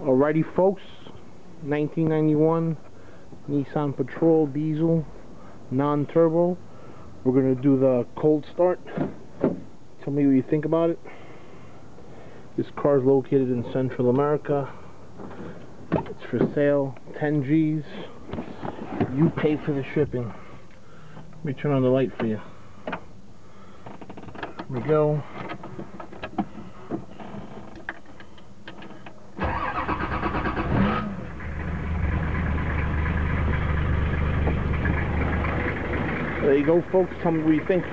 Alrighty folks, 1991 Nissan Patrol diesel, non-turbo. We're gonna do the cold start. Tell me what you think about it. This car is located in Central America. It's for sale, 10 G's. You pay for the shipping. Let me turn on the light for you. Here we go. There you go, folks. Tell me what you think.